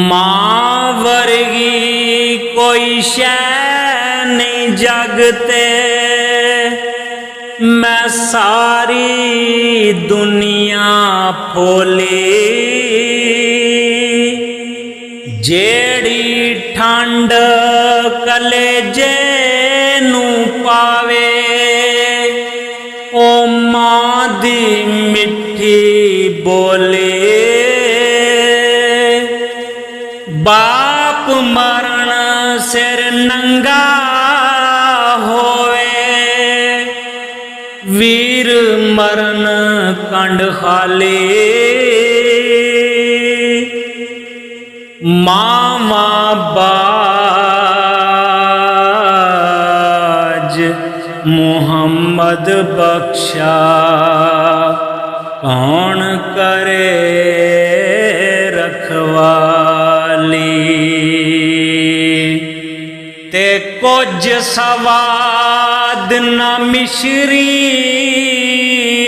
मां वर्गी कोई शै नहीं जग ते, मैं सारी दुनिया फोली। जेड़ी ठंड कलेजे नू पावे, ओ मां दी मिठी बोली। बाप मरण सिर नंगा होवे, वीर मरण कंड खाली। मामा बाज मुहम्मद बख्शा, कौन करे रखवाली। ते कुछ सवाद न मिश्री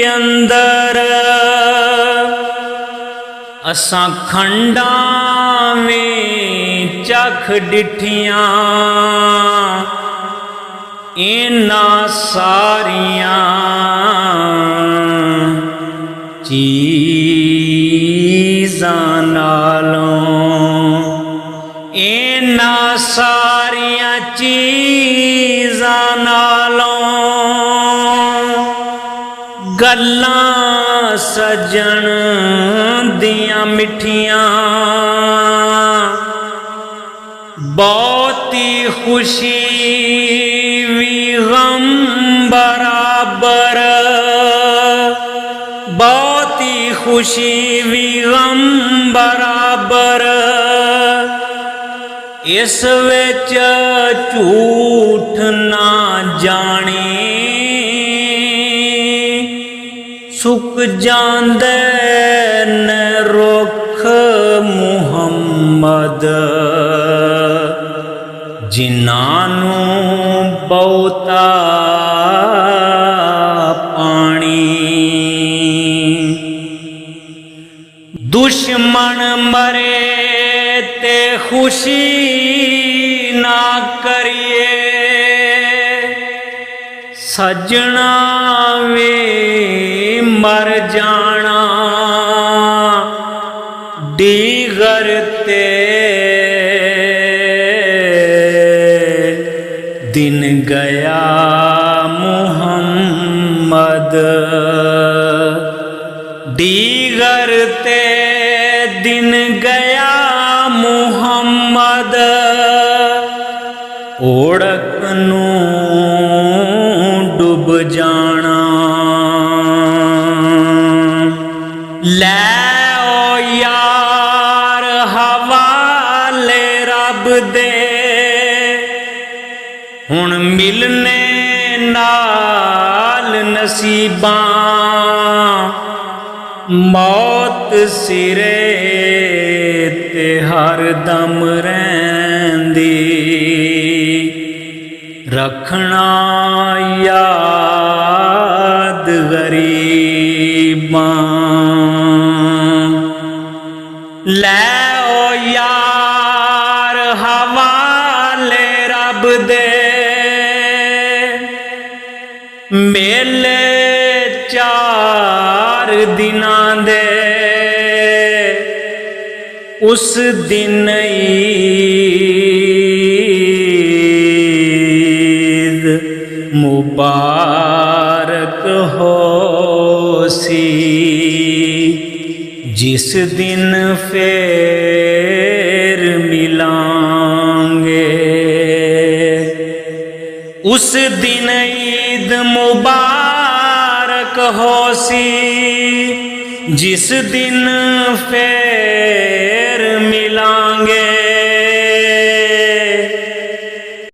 अंदर, असां खंडां में चख डिठियां। इन्हां सारियां चीज़ां नालों, इन्हां सारियां चीज़ां नालों, गल्लां सजन दियां मिठियां। बहुती खुशी भी गम बराबर, बहुती खुशी भी गम बराबर। इस विच झूठ ना जानी, सुक जांदे न रुख मुहम्मद, जिन्हां नूं बहुता पानी। दुश्मन मरे ते खुशी ना करिए, सजना वे मर जाना। दीगर ते दिन गया मुहम्मद, दीगर ते दिन गया मुहम्मद। ओढ़क नूं डुब जाना। लै ओ यार हवाले रब दे, हुण मिलने नाल नसीबां। मौत सिरे ते हर दम रहिंदी, रखना याद गरीबां। लै ओ यार हवाले रब दे, मेले 4 दिनां दे। उस दिन ईद मुबारक होसी, जिस दिन फेर मिलांगे। उस दिन ईद मुबारक होसी, जिस दिन फेर मिलांगे।